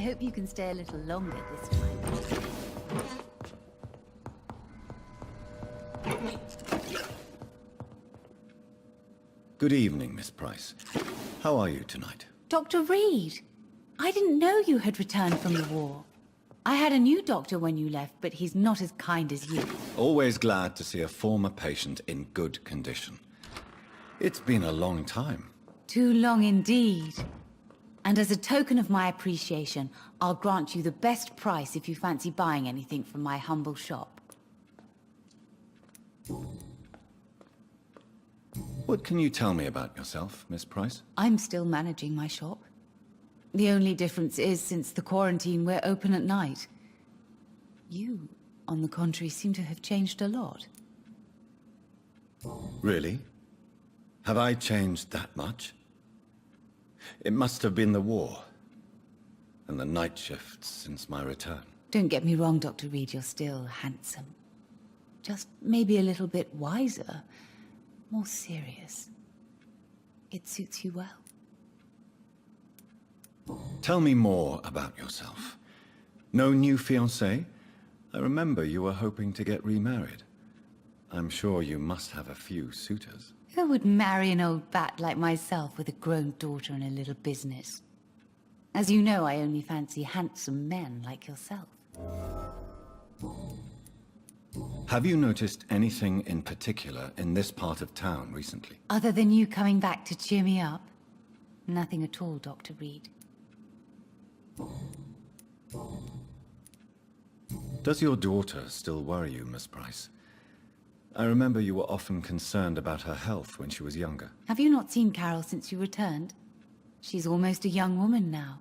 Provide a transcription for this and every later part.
hope you can stay a little longer this time. Good evening, Miss Price. How are you tonight? Dr. Reed! I didn't know you had returned from the war. I had a new doctor when you left, but he's not as kind as you. Always glad to see a former patient in good condition. It's been a long time. Too long indeed. And as a token of my appreciation, I'll grant you the best price if you fancy buying anything from my humble shop. What can you tell me about yourself, Miss Price? I'm still managing my shop. The only difference is, since the quarantine, we're open at night. You, on the contrary, seem to have changed a lot. Really? Have I changed that much? It must have been the war, and the night shifts since my return. Don't get me wrong, Dr. Reed, you're still handsome. Just maybe a little bit wiser, more serious. It suits you well. Tell me more about yourself. No new fiancé? I remember you were hoping to get remarried. I'm sure you must have a few suitors. Who would marry an old bat like myself with a grown daughter and a little business? As you know, I only fancy handsome men like yourself. Have you noticed anything in particular in this part of town recently? Other than you coming back to cheer me up? Nothing at all, Dr. Reed. Does your daughter still worry you, Miss Price? I remember you were often concerned about her health when she was younger. Have you not seen Carol since you returned? She's almost a young woman now.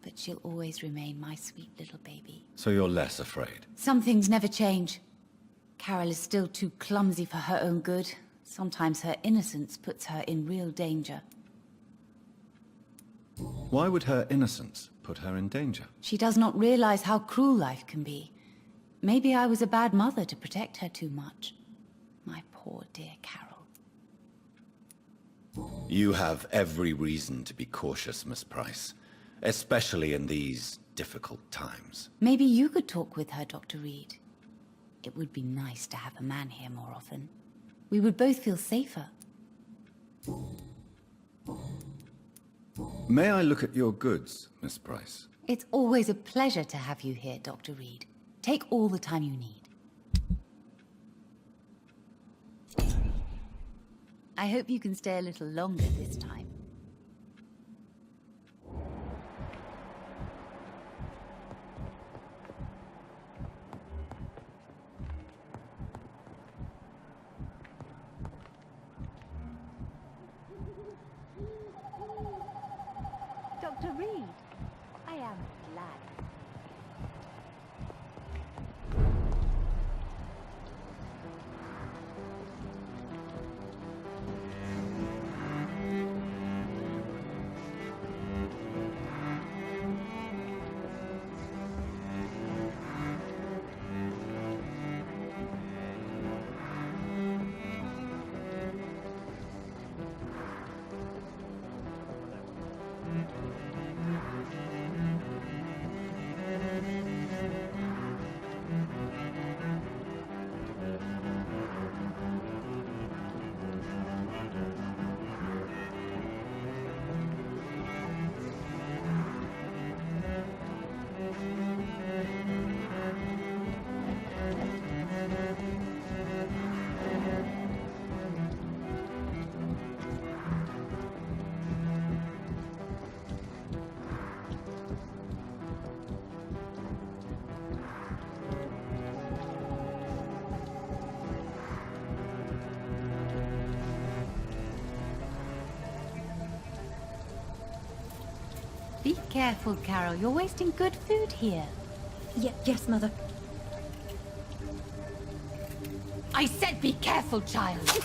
But she'll always remain my sweet little baby. So you're less afraid? Some things never change. Carol is still too clumsy for her own good. Sometimes her innocence puts her in real danger. Why would her innocence put her in danger? She does not realize how cruel life can be. Maybe I was a bad mother to protect her too much. My poor dear Carol. You have every reason to be cautious, Miss Price. Especially in these difficult times. Maybe you could talk with her, Dr. Reed. It would be nice to have a man here more often. We would both feel safer. May I look at your goods, Miss Price? It's always a pleasure to have you here, Dr. Reed. Take all the time you need. I hope you can stay a little longer this time. Dr. Reed, I am glad. Be careful, Carol. You're wasting good food here. Yes, Mother. I said be careful, child.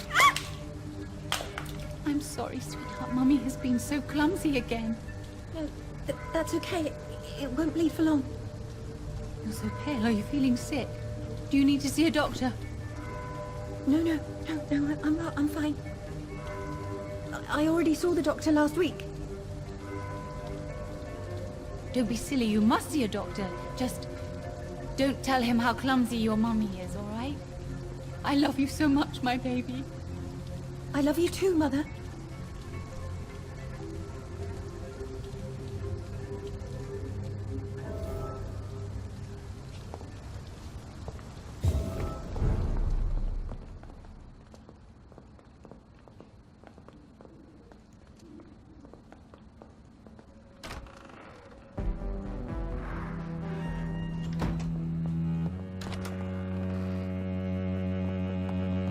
I'm sorry, sweetheart. Mummy has been so clumsy again. No, that's okay. It won't bleed for long. You're so pale. Are you feeling sick? Do you need to see a doctor? No, I'm fine. I already saw the doctor last week. Don't be silly, you must see a doctor. Just don't tell him how clumsy your mummy is, all right? I love you so much, my baby. I love you too, Mother.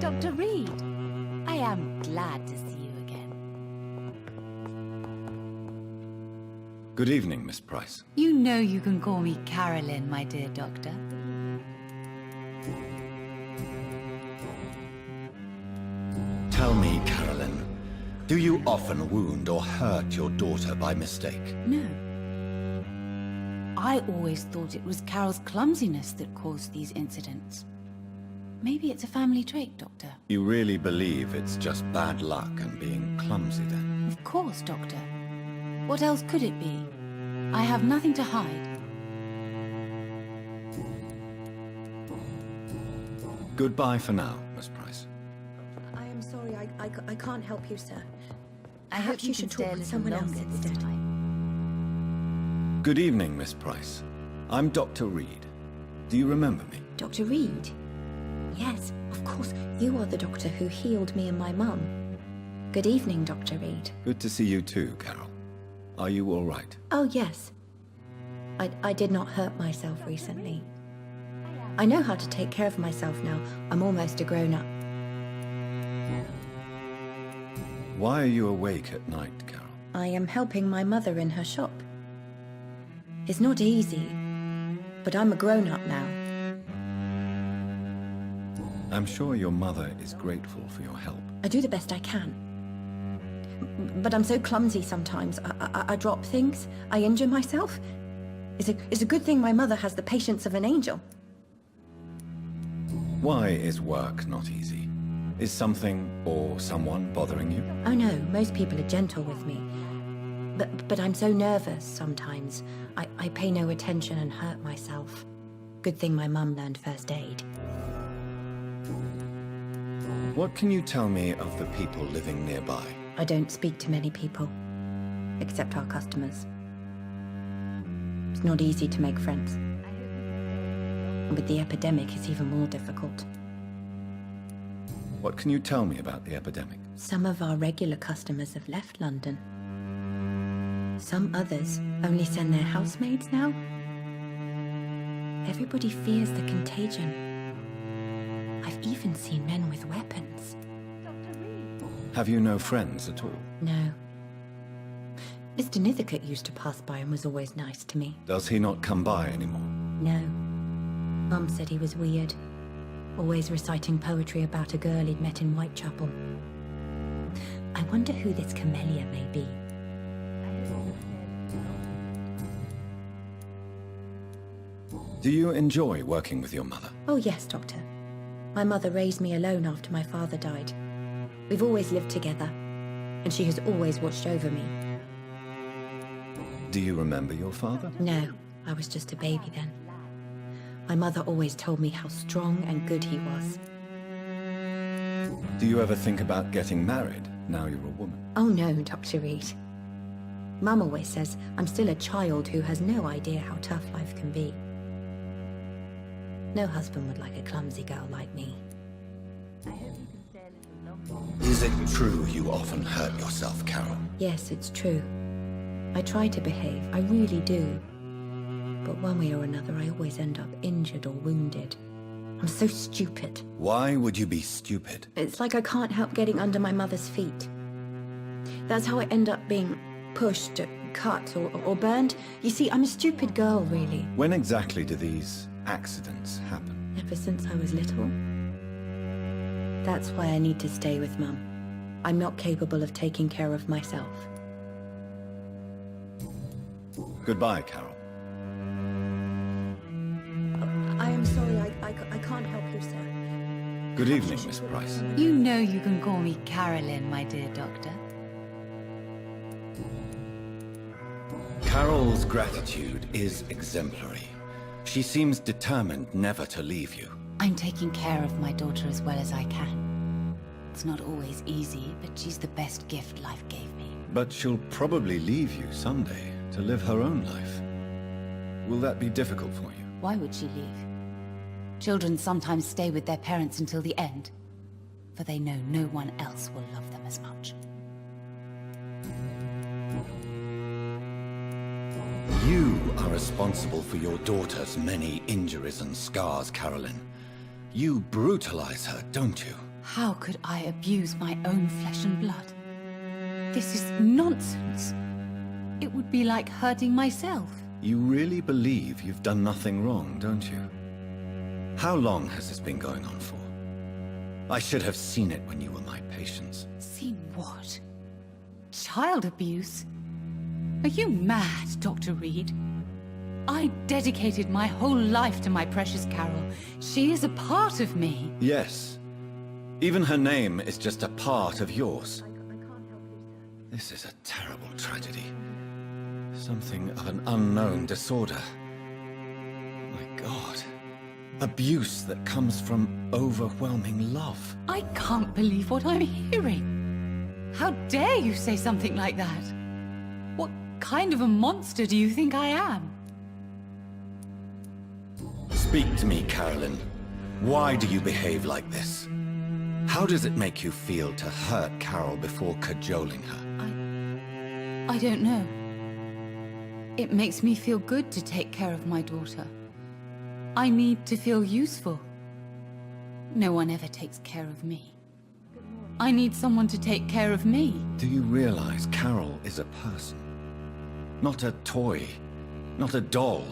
Dr. Reed, I am glad to see you again. Good evening, Miss Price. You know you can call me Carolyn, my dear doctor. Tell me, Carolyn, do you often wound or hurt your daughter by mistake? No. I always thought it was Carol's clumsiness that caused these incidents. Maybe it's a family trait, Doctor. You really believe it's just bad luck and being clumsy then? Of course, Doctor. What else could it be? I have nothing to hide. Goodbye for now, Miss Price. I am sorry, I can't help you, sir. I hope Perhaps you you can should stay talk a with little someone else longer this instead. time. Good evening, Miss Price. I'm Dr. Reed. Do you remember me? Dr. Reed? Yes, of course. You are the doctor who healed me and my mum. Good evening, Dr. Reed. Good to see you too, Carol. Are you all right? Oh, yes. I did not hurt myself recently. I know how to take care of myself now. I'm almost a grown-up. Why are you awake at night, Carol? I am helping my mother in her shop. It's not easy, but I'm a grown-up now. I'm sure your mother is grateful for your help. I do the best I can. But I'm so clumsy sometimes. I drop things. I injure myself. It's a good thing my mother has the patience of an angel. Why is work not easy? Is something or someone bothering you? Oh no, most people are gentle with me. But I'm so nervous sometimes. I pay no attention and hurt myself. Good thing my mum learned first aid. What can you tell me of the people living nearby? I don't speak to many people, except our customers. It's not easy to make friends. With the epidemic, it's even more difficult. What can you tell me about the epidemic? Some of our regular customers have left London. Some others only send their housemaids now. Everybody fears the contagion. I've even seen men with weapons. Have you no friends at all? No. Mr. Nithercote used to pass by and was always nice to me. Does he not come by anymore? No. Mum said he was weird. Always reciting poetry about a girl he'd met in Whitechapel. I wonder who this camellia may be. Do you enjoy working with your mother? Oh yes, Doctor. My mother raised me alone after my father died. We've always lived together, and she has always watched over me. Do you remember your father? No, I was just a baby then. My mother always told me how strong and good he was. Do you ever think about getting married now you're a woman? Oh no, Dr. Reed. Mum always says I'm still a child who has no idea how tough life can be. No husband would like a clumsy girl like me. Is it true you often hurt yourself, Carol? Yes, it's true. I try to behave, I really do. But one way or another, I always end up injured or wounded. I'm so stupid. Why would you be stupid? It's like I can't help getting under my mother's feet. That's how I end up being pushed, cut, or burned. You see, I'm a stupid girl, really. When exactly do these accidents happen? Ever since I was little. That's why I need to stay with Mum. I'm not capable of taking care of myself. Goodbye, Carol. I am sorry, I can't help you, sir. Good evening, Miss Price. You know you can call me Carolyn, my dear doctor. Carol's gratitude is exemplary. She seems determined never to leave you. I'm taking care of my daughter as well as I can. It's not always easy, but she's the best gift life gave me. But she'll probably leave you someday to live her own life. Will that be difficult for you? Why would she leave? Children sometimes stay with their parents until the end, for they know no one else will love them as much. You are responsible for your daughter's many injuries and scars, Carolyn. You brutalize her, don't you? How could I abuse my own flesh and blood? This is nonsense. It would be like hurting myself. You really believe you've done nothing wrong, don't you? How long has this been going on for? I should have seen it when you were my patients. Seen what? Child abuse? Are you mad, Dr. Reed? I dedicated my whole life to my precious Carol. She is a part of me. Yes. Even her name is just a part of yours. This is a terrible tragedy. Something of an unknown disorder. My God. Abuse that comes from overwhelming love. I can't believe what I'm hearing. How dare you say something like that? What kind of a monster do you think I am? Speak to me, Carolyn. Why do you behave like this? How does it make you feel to hurt Carol before cajoling her? I don't know. It makes me feel good to take care of my daughter. I need to feel useful. No one ever takes care of me. I need someone to take care of me. Do you realize Carol is a person? Not a toy. Not a doll.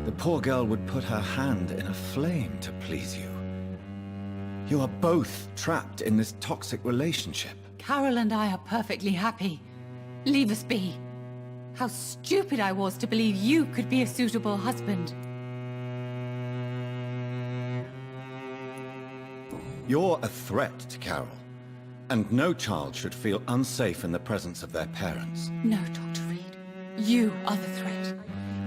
The poor girl would put her hand in a flame to please you. You are both trapped in this toxic relationship. Carol and I are perfectly happy. Leave us be. How stupid I was to believe you could be a suitable husband. You're a threat to Carol, and no child should feel unsafe in the presence of their parents. No, Dr. Reed. You are the threat.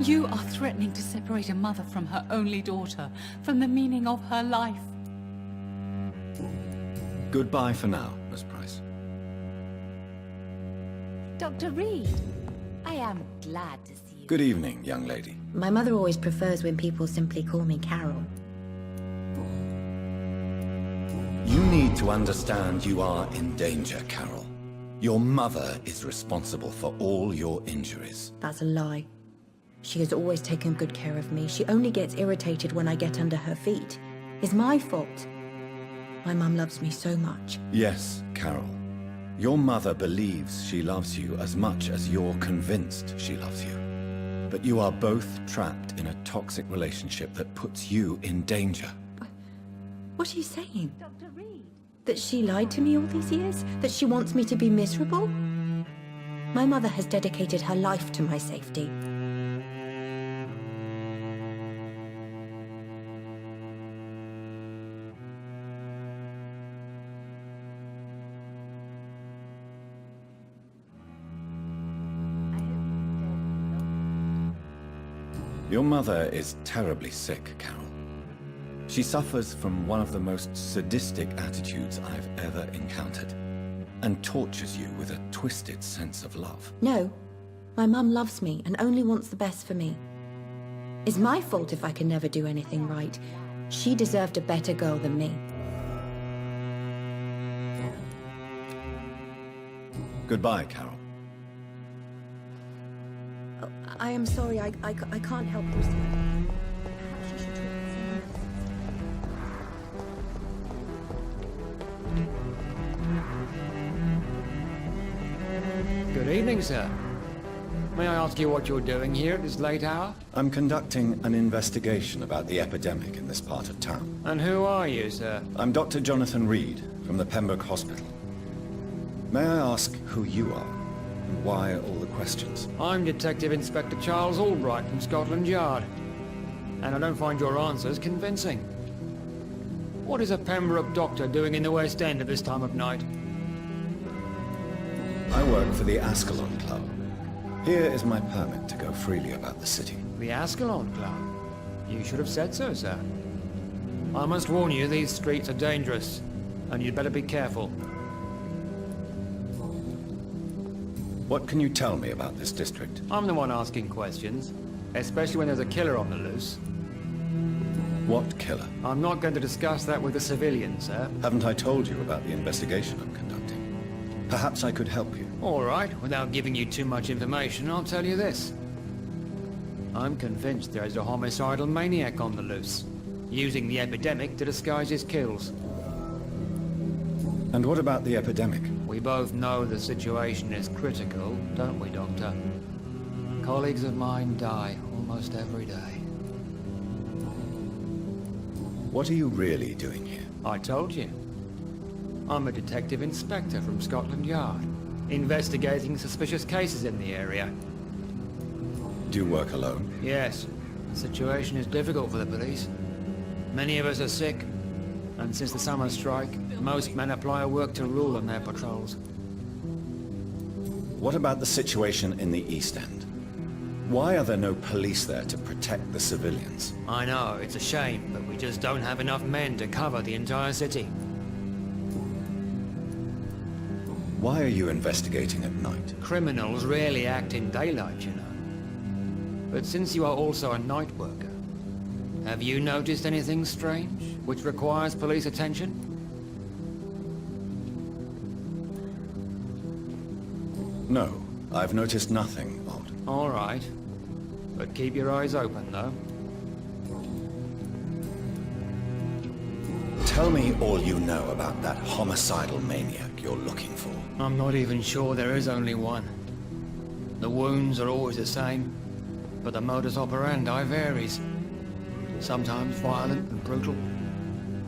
You are threatening to separate a mother from her only daughter, from the meaning of her life. Goodbye for now, Miss Price. Dr. Reed, I am glad to see you. Good evening, young lady. My mother always prefers when people simply call me Carol. You need to understand you are in danger, Carol. Your mother is responsible for all your injuries. That's a lie. She has always taken good care of me. She only gets irritated when I get under her feet. It's my fault. My mum loves me so much. Yes, Carol. Your mother believes she loves you as much as you're convinced she loves you. But you are both trapped in a toxic relationship that puts you in danger. What are you saying? Dr. Reed. That she lied to me all these years? That she wants me to be miserable? My mother has dedicated her life to my safety. Your mother is terribly sick, Carol. She suffers from one of the most sadistic attitudes I've ever encountered, and tortures you with a twisted sense of love. No, my mum loves me and only wants the best for me. It's my fault if I can never do anything right. She deserved a better girl than me. Goodbye, Carol. Oh, I am sorry, I can't help you, sir. Perhaps you should talk to someone else. Good evening, sir. May I ask you what you're doing here at this late hour? I'm conducting an investigation about the epidemic in this part of town. And who are you, sir? I'm Dr. Jonathan Reed from the Pembroke Hospital. May I ask who you are and why all the questions? I'm Detective Inspector Charles Albright from Scotland Yard. And I don't find your answers convincing. What is a Pembroke doctor doing in the West End at this time of night? I work for the Ascalon Club. Here is my permit to go freely about the city. The Ascalon Club? You should have said so, sir. I must warn you, these streets are dangerous, and you'd better be careful. What can you tell me about this district? I'm the one asking questions, especially when there's a killer on the loose. What killer? I'm not going to discuss that with the civilians, sir. Haven't I told you about the investigation I'm conducting? Perhaps I could help you. All right, without giving you too much information, I'll tell you this. I'm convinced there is a homicidal maniac on the loose, using the epidemic to disguise his kills. And what about the epidemic? We both know the situation is critical, don't we, Doctor? Colleagues of mine die almost every day. What are you really doing here? I told you. I'm a detective inspector from Scotland Yard, investigating suspicious cases in the area. Do you work alone? Yes, the situation is difficult for the police. Many of us are sick, and since the summer strike, most men apply a work to rule on their patrols. What about the situation in the East End? Why are there no police there to protect the civilians? I know, it's a shame, but we just don't have enough men to cover the entire city. Why are you investigating at night? Criminals rarely act in daylight, you know. But since you are also a night worker, have you noticed anything strange, which requires police attention? No, I've noticed nothing odd. All right. But keep your eyes open, though. Tell me all you know about that homicidal maniac you're looking for. I'm not even sure there is only one. The wounds are always the same, but the modus operandi varies. Sometimes violent and brutal,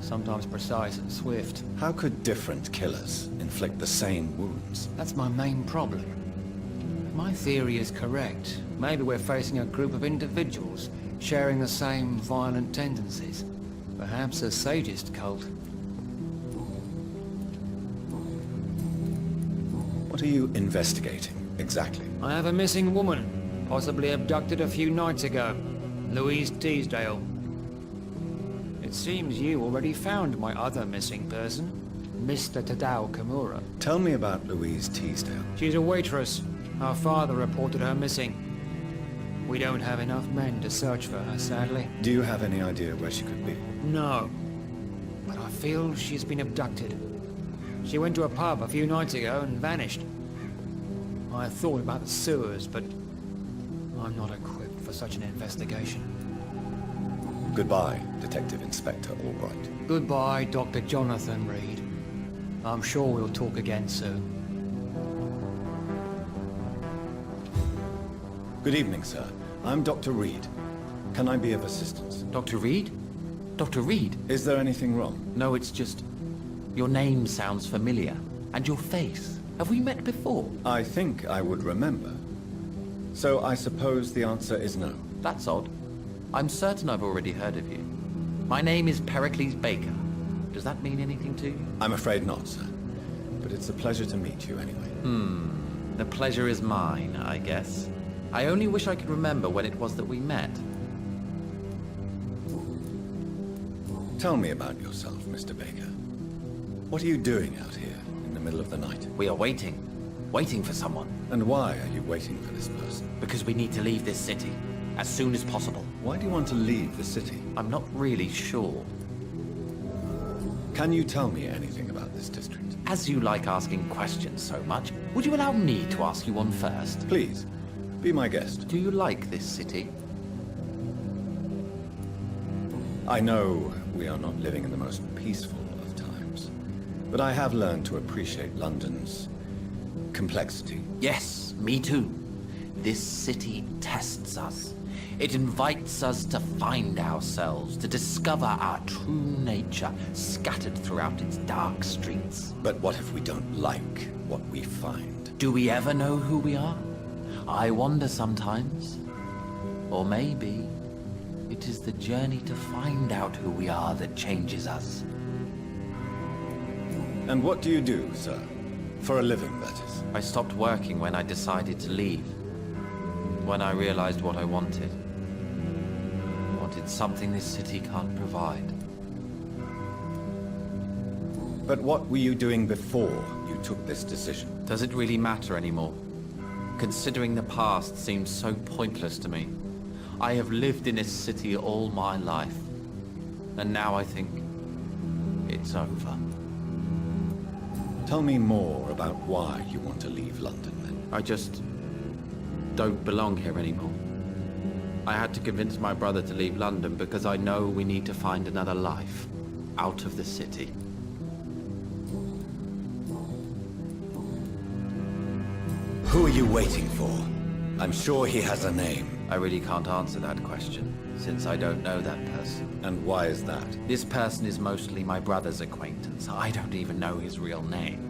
sometimes precise and swift. How could different killers inflict the same wounds? That's my main problem. My theory is correct. Maybe we're facing a group of individuals sharing the same violent tendencies. Perhaps a sadist cult. What are you investigating, exactly? I have a missing woman, possibly abducted a few nights ago. Louise Teasdale. It seems you already found my other missing person, Mr. Tadao Kimura. Tell me about Louise Teasdale. She's a waitress. Our father reported her missing. We don't have enough men to search for her, sadly. Do you have any idea where she could be? No. But I feel she's been abducted. She went to a pub a few nights ago and vanished. I thought about the sewers, but I'm not equipped for such an investigation. Goodbye, Detective Inspector Albright. Goodbye, Dr. Jonathan Reed. I'm sure we'll talk again soon. Good evening, sir. I'm Dr. Reed. Can I be of assistance? Dr. Reed? Dr. Reed? Is there anything wrong? No, it's just... Your name sounds familiar. And your face. Have we met before? I think I would remember. So I suppose the answer is no. That's odd. I'm certain I've already heard of you. My name is Pericles Baker. Does that mean anything to you? I'm afraid not, sir. But it's a pleasure to meet you anyway. The pleasure is mine, I guess. I only wish I could remember when it was that we met. Tell me about yourself, Mr. Baker. What are you doing out here in the middle of the night? We are waiting. Waiting for someone. And why are you waiting for this person? Because we need to leave this city. As soon as possible. Why do you want to leave the city? I'm not really sure. Can you tell me anything about this district? As you like asking questions so much, would you allow me to ask you one first? Please, be my guest. Do you like this city? I know we are not living in the most peaceful of times, but I have learned to appreciate London's complexity. Yes, me too. This city tests us. It invites us to find ourselves, to discover our true nature scattered throughout its dark streets. But what if we don't like what we find? Do we ever know who we are? I wonder sometimes. Or maybe it is the journey to find out who we are that changes us. And what do you do, sir? For a living, that is. I stopped working when I decided to leave. when I realized what I wanted. I wanted something this city can't provide. But what were you doing before you took this decision? Does it really matter anymore? Considering the past seems so pointless to me. I have lived in this city all my life. And now I think it's over. Tell me more about why you want to leave London, then. I just don't belong here anymore. I had to convince my brother to leave London because I know we need to find another life out of the city. Who are you waiting for? I'm sure he has a name. I really can't answer that question, since I don't know that person. And why is that? This person is mostly my brother's acquaintance. I don't even know his real name.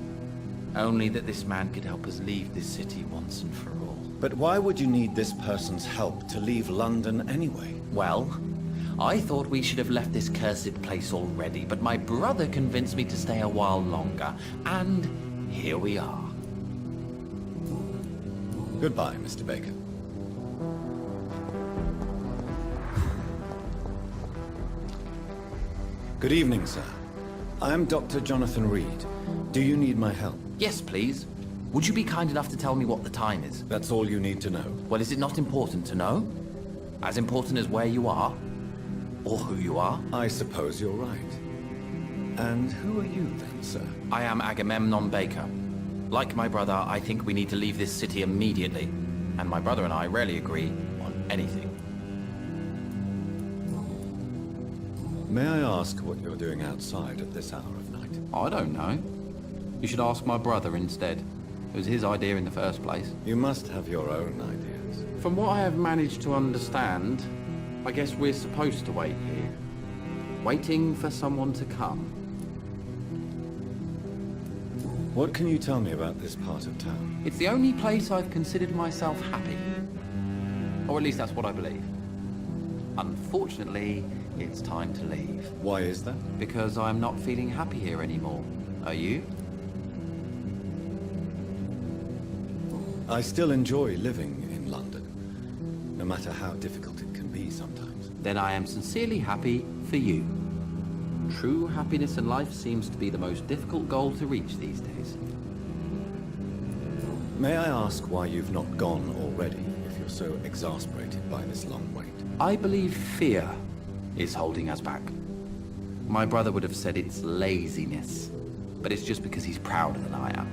Only that this man could help us leave this city once and for all. But why would you need this person's help to leave London anyway? Well, I thought we should have left this cursed place already, but my brother convinced me to stay a while longer, and here we are. Goodbye, Mr. Baker. Good evening, sir. I am Dr. Jonathan Reed. Do you need my help? Yes, please. Would you be kind enough to tell me what the time is? That's all you need to know. Well, is it not important to know? As important as where you are? Or who you are? I suppose you're right. And who are you then, sir? I am Agamemnon Baker. Like my brother, I think we need to leave this city immediately. And my brother and I rarely agree on anything. May I ask what you're doing outside at this hour of night? I don't know. You should ask my brother instead. It was his idea in the first place. You must have your own ideas. From what I have managed to understand, I guess we're supposed to wait here. Waiting for someone to come. What can you tell me about this part of town? It's the only place I've considered myself happy. Or at least that's what I believe. Unfortunately, it's time to leave. Why is that? Because I'm not feeling happy here anymore. Are you? I still enjoy living in London, no matter how difficult it can be sometimes. Then I am sincerely happy for you. True happiness in life seems to be the most difficult goal to reach these days. May I ask why you've not gone already, if you're so exasperated by this long wait? I believe fear is holding us back. My brother would have said it's laziness, but it's just because he's prouder than I am.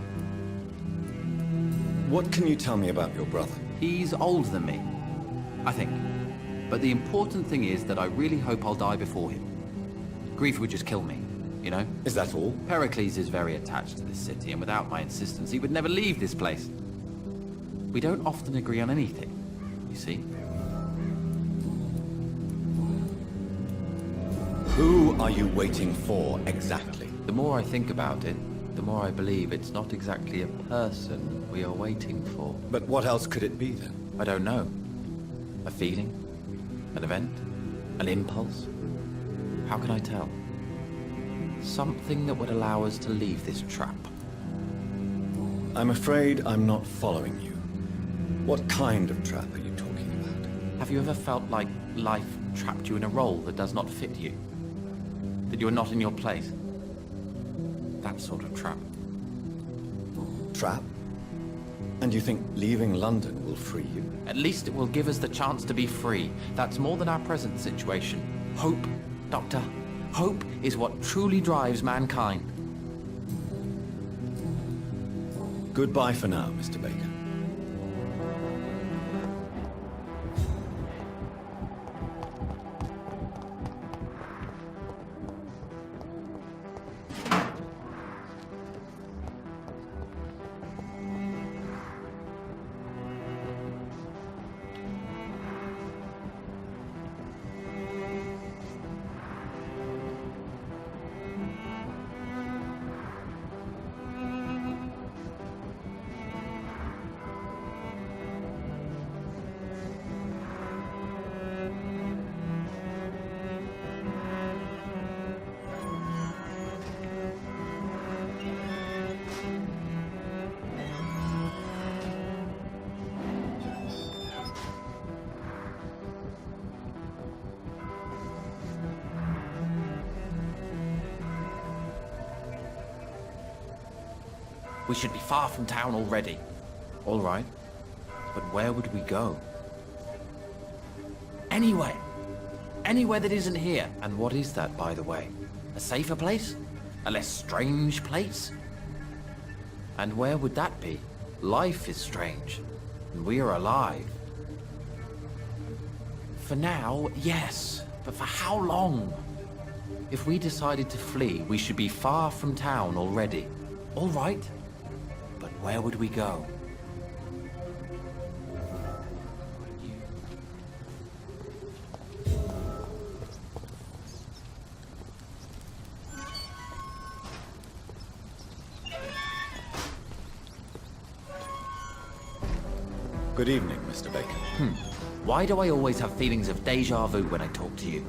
What can you tell me about your brother? He's older than me, I think. But the important thing is that I really hope I'll die before him. Grief would just kill me, you know? Is that all? Pericles is very attached to this city, and without my insistence, he would never leave this place. We don't often agree on anything, you see? Who are you waiting for, exactly? The more I think about it, the more I believe it's not exactly a person we are waiting for. But what else could it be, then? I don't know. A feeling? An event? An impulse? How can I tell? Something that would allow us to leave this trap. I'm afraid I'm not following you. What kind of trap are you talking about? Have you ever felt like life trapped you in a role that does not fit you? That you're not in your place? That sort of trap. Trap? And you think leaving London will free you? At least it will give us the chance to be free. That's more than our present situation. Hope, Doctor. Hope is what truly drives mankind. Goodbye for now, Mr. Baker. We should be far from town already. All right. But where would we go? Anywhere. Anywhere that isn't here. And what is that, by the way? A safer place? A less strange place? And where would that be? Life is strange. And we are alive. For now, yes. But for how long? If we decided to flee, we should be far from town already. All right. But where would we go? Good evening, Mr. Baker. Why do I always have feelings of déjà vu when I talk to you?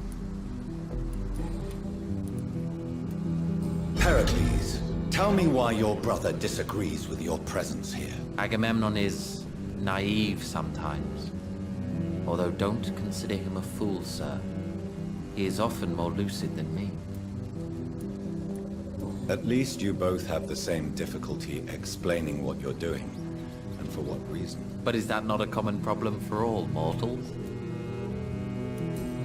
Pericles, tell me why your brother disagrees with your presence here. Agamemnon is naive sometimes. Although don't consider him a fool, sir. He is often more lucid than me. At least you both have the same difficulty explaining what you're doing, and for what reason. But is that not a common problem for all mortals?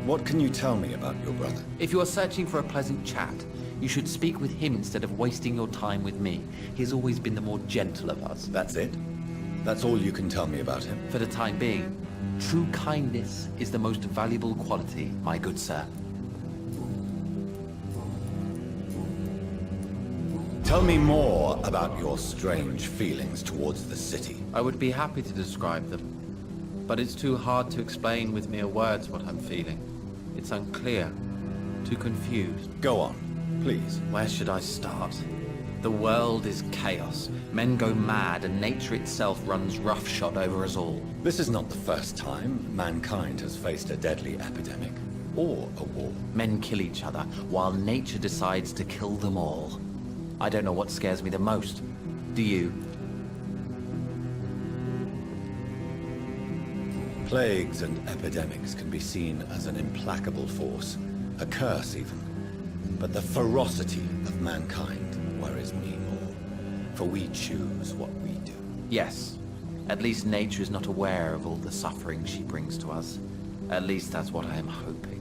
What can you tell me about your brother? If you are searching for a pleasant chat, you should speak with him instead of wasting your time with me. He has always been the more gentle of us. That's it? That's all you can tell me about him? For the time being, true kindness is the most valuable quality, my good sir. Tell me more about your strange feelings towards the city. I would be happy to describe them, but it's too hard to explain with mere words what I'm feeling. It's unclear, too confused. Go on, please. Where should I start? The world is chaos. Men go mad, and nature itself runs roughshod over us all. This is not the first time mankind has faced a deadly epidemic, or a war. Men kill each other, while nature decides to kill them all. I don't know what scares me the most. Do you? Plagues and epidemics can be seen as an implacable force, a curse even. But the ferocity of mankind worries me more, for we choose what we do. Yes. At least nature is not aware of all the suffering she brings to us. At least that's what I am hoping.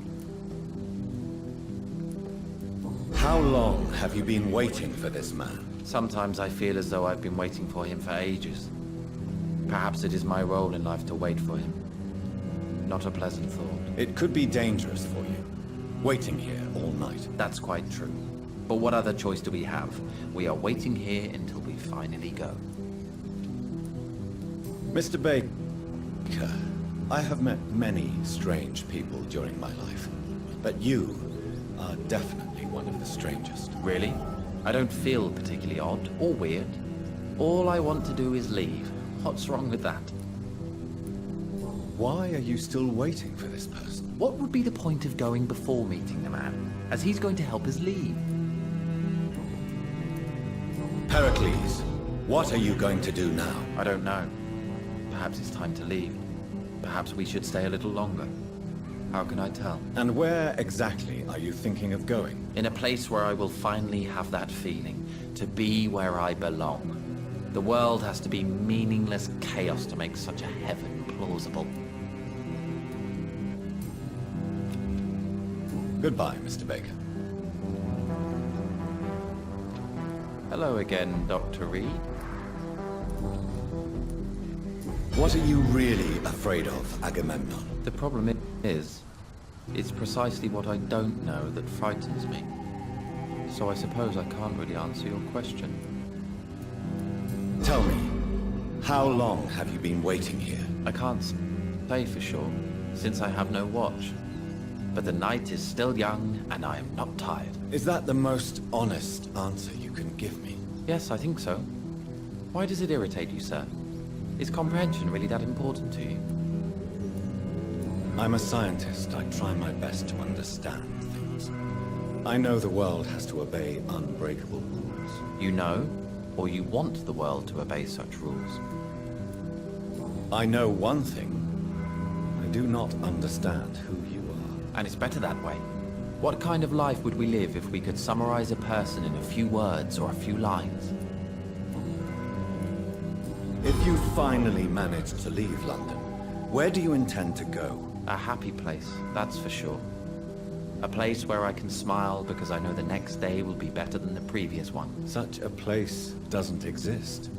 How long have you been waiting for this man? Sometimes I feel as though I've been waiting for him for ages. Perhaps it is my role in life to wait for him. Not a pleasant thought. It could be dangerous for you, waiting here all night. That's quite true. But what other choice do we have? We are waiting here until we finally go. Mr. Baker, I have met many strange people during my life, but you are definitely one of the strangest. Really? I don't feel particularly odd or weird. All I want to do is leave. What's wrong with that? Why are you still waiting for this person? What would be the point of going before meeting the man, as he's going to help us leave? Pericles, what are you going to do now? I don't know. Perhaps it's time to leave. Perhaps we should stay a little longer. How can I tell? And where exactly are you thinking of going? In a place where I will finally have that feeling, to be where I belong. The world has to be meaningless chaos to make such a heaven plausible. Goodbye, Mr. Baker. Hello again, Dr. Reed. What are you really afraid of, Agamemnon? The problem is, it's precisely what I don't know that frightens me. So I suppose I can't really answer your question. Tell me, how long have you been waiting here? I can't say for sure, since I have no watch. But the night is still young, and I am not tired. Is that the most honest answer you can give me? Yes, I think so. Why does it irritate you, sir? Is comprehension really that important to you? I'm a scientist. I try my best to understand things. I know the world has to obey unbreakable rules. You know, or you want the world to obey such rules? I know one thing. I do not understand who you are. And it's better that way. What kind of life would we live if we could summarize a person in a few words or a few lines? you finally managed to leave London, where do you intend to go? A happy place, that's for sure. A place where I can smile because I know the next day will be better than the previous one. Such a place doesn't exist.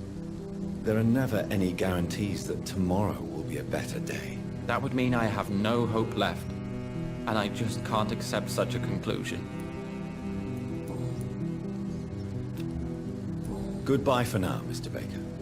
There are never any guarantees that tomorrow will be a better day. That would mean I have no hope left, and I just can't accept such a conclusion. Goodbye for now, Mr. Baker.